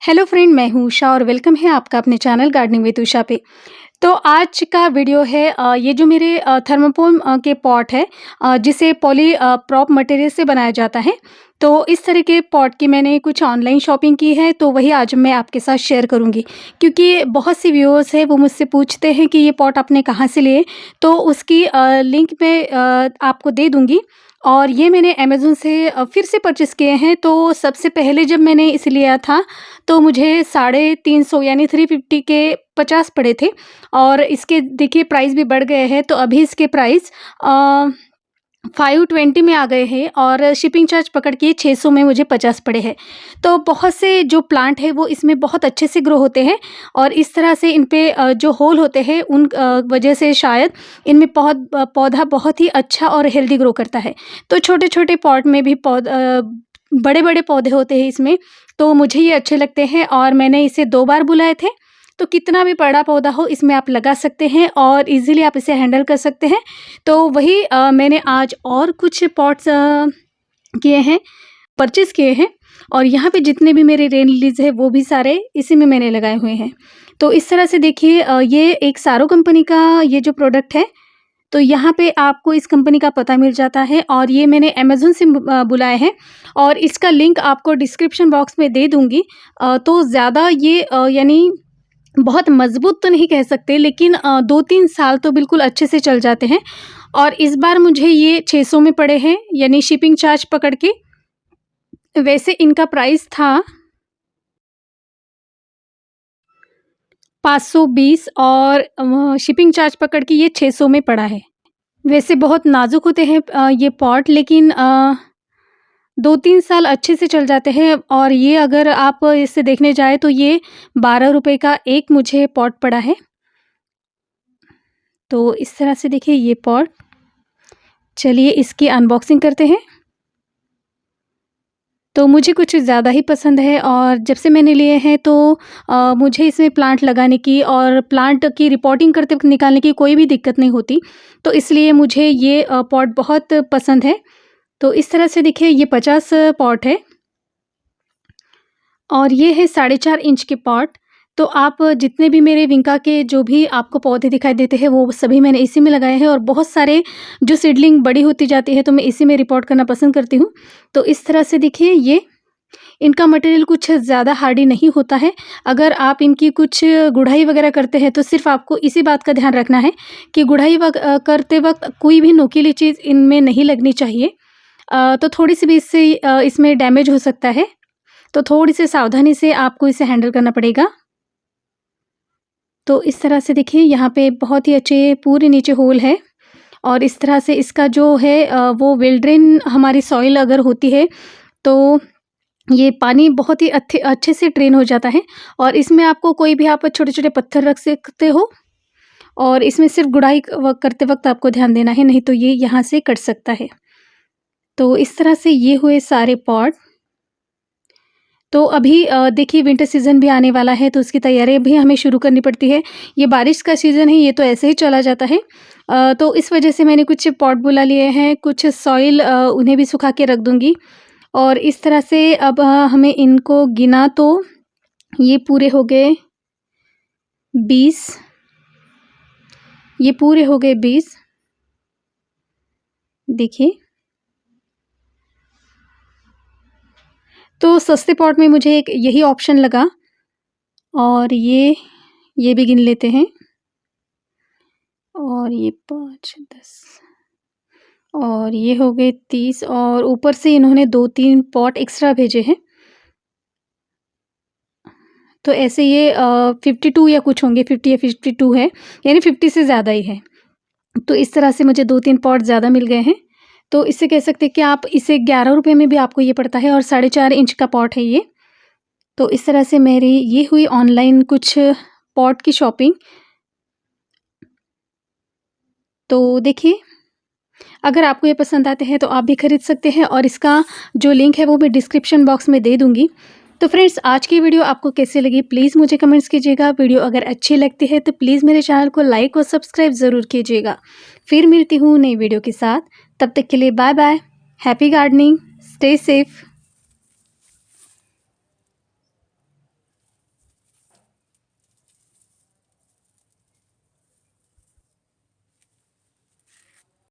Hello friend, मैं हूँ उषा और वेलकम है आपका अपने चैनल गार्डनिंग विद उषा पे। तो आज का वीडियो है ये जो मेरे थर्माकोल के पॉट है, जिसे पॉली प्रॉप मटेरियल से बनाया जाता है। तो इस तरह के पॉट की मैंने कुछ ऑनलाइन शॉपिंग की है, तो वही आज मैं आपके साथ शेयर करूँगी। क्योंकि बहुत सी व्यूअर्स है वो मुझसे पूछते हैं कि ये पॉट आपने कहाँ से लिए, तो उसकी लिंक मैं आपको दे दूँगी। और ये मैंने अमेज़न से फिर से परचेज़ किए हैं। तो सबसे पहले जब मैंने इसे लिया था तो मुझे 350 यानी 350 के 50 पड़े थे। और इसके देखिए प्राइस भी बढ़ गए हैं, तो अभी इसके प्राइस 520 में आ गए हैं और शिपिंग चार्ज पकड़ के 600 में मुझे 50 पड़े हैं। तो बहुत से जो प्लांट है वो इसमें बहुत अच्छे से ग्रो होते हैं और इस तरह से इन पे जो होल होते हैं उन वजह से शायद इनमें पौधा बहुत ही अच्छा और हेल्दी ग्रो करता है। तो छोटे-छोटे पॉट में भी बड़े-बड़े पौधे होते हैं इसमें, तो मुझे ये अच्छे लगते हैं और मैंने इसे 2 बार बुलाए थे। तो कितना भी बड़ा पौधा हो इसमें आप लगा सकते हैं और इज़िली आप इसे हैंडल कर सकते हैं। तो वही मैंने आज और कुछ पॉट्स किए हैं, परचेज़ किए हैं। और यहाँ पे जितने भी मेरे रेन लिलीज़ है वो भी सारे इसी में मैंने लगाए हुए हैं। तो इस तरह से देखिए ये एक सारो कंपनी का ये जो प्रोडक्ट है, तो यहाँ पे आपको इस कंपनी का पता मिल जाता है और ये मैंने अमेज़न से बुलाए हैं और इसका लिंक आपको डिस्क्रिप्शन बॉक्स में दे दूँगी। तो ज़्यादा ये यानी बहुत मज़बूत तो नहीं कह सकते, लेकिन 2-3 साल तो बिल्कुल अच्छे से चल जाते हैं। और इस बार मुझे ये 600 में पड़े हैं यानी शिपिंग चार्ज पकड़ के। वैसे इनका प्राइस था 520 और शिपिंग चार्ज पकड़ के ये 600 में पड़ा है। वैसे बहुत नाज़ुक होते हैं ये पॉट, लेकिन 2-3 साल अच्छे से चल जाते हैं। और ये अगर आप इसे देखने जाएँ तो ये ₹12 का एक मुझे पॉट पड़ा है। तो इस तरह से देखिए ये पॉट। चलिए इसकी अनबॉक्सिंग करते हैं। तो मुझे कुछ ज़्यादा ही पसंद है और जब से मैंने लिए हैं तो मुझे इसमें प्लांट लगाने की और प्लांट की रिपोर्टिंग करते वक़्त निकालने की कोई भी दिक्कत नहीं होती। तो इसलिए मुझे ये पॉट बहुत पसंद है। तो इस तरह से देखिए ये 50 पॉट है और ये है 4.5 इंच के पॉट। तो आप जितने भी मेरे विंका के जो भी आपको पौधे दिखाई देते हैं वो सभी मैंने इसी में लगाए हैं और बहुत सारे जो सीडलिंग बड़ी होती जाती है तो मैं इसी में रिपोर्ट करना पसंद करती हूँ। तो इस तरह से देखिए ये इनका मटेरियल कुछ ज़्यादा हार्डी नहीं होता है। अगर आप इनकी कुछ गुड़ाई वगैरह करते हैं तो सिर्फ़ आपको इसी बात का ध्यान रखना है कि गुड़ाई करते वक़्त कोई भी नुकीली चीज़ इनमें नहीं लगनी चाहिए। तो थोड़ी-सी भी इससे इसमें डैमेज हो सकता है। तो थोड़ी-सी सावधानी से आपको इसे हैंडल करना पड़ेगा। तो इस तरह से देखिए यहाँ पे बहुत ही अच्छे पूरे नीचे होल है और इस तरह से इसका जो है वो वेल ड्रेन हमारी सॉइल अगर होती है तो ये पानी बहुत ही अच्छे से ड्रेन हो जाता है। और इसमें आपको कोई भी आप छोटे-छोटे पत्थर रख सकते हो और इसमें सिर्फ़ गुड़ाई करते वक़्त आपको ध्यान देना है, नहीं तो ये यहाँ से कट सकता है। तो इस तरह से ये हुए सारे पॉट। तो अभी देखिए विंटर सीज़न भी आने वाला है तो उसकी तैयारी भी हमें शुरू करनी पड़ती है। ये बारिश का सीज़न है, ये तो ऐसे ही चला जाता है। तो इस वजह से मैंने कुछ पॉट बुला लिए हैं, कुछ सॉइल उन्हें भी सुखा के रख दूँगी। और इस तरह से अब हमें इनको गिना तो ये पूरे हो गए 20, ये पूरे हो गए 20। देखिए, तो सस्ते पॉट में मुझे एक यही ऑप्शन लगा और ये भी गिन लेते हैं। और ये 5, 10 और ये हो गए 30 और ऊपर से इन्होंने 2-3 पॉट एक्स्ट्रा भेजे हैं। तो ऐसे ये 52 या कुछ होंगे, 50 या 52 है, यानी 50 से ज़्यादा ही है। तो इस तरह से मुझे 2-3 पॉट ज़्यादा मिल गए हैं। तो इससे कह सकते हैं कि आप इसे ₹11 में भी आपको ये पड़ता है और 4.5 इंच का पॉट है ये। तो इस तरह से मेरी ये हुई ऑनलाइन कुछ पॉट की शॉपिंग। तो देखिए, अगर आपको ये पसंद आते हैं तो आप भी खरीद सकते हैं और इसका जो लिंक है वो मैं डिस्क्रिप्शन बॉक्स में दे दूँगी। तो फ्रेंड्स, आज की वीडियो आपको कैसी लगी प्लीज़ मुझे कमेंट्स कीजिएगा। वीडियो अगर अच्छी लगती है तो प्लीज़ मेरे चैनल को लाइक और सब्सक्राइब ज़रूर कीजिएगा। फिर मिलती हूँ नई वीडियो के साथ, तब तक के लिए bye bye. Happy gardening, stay safe.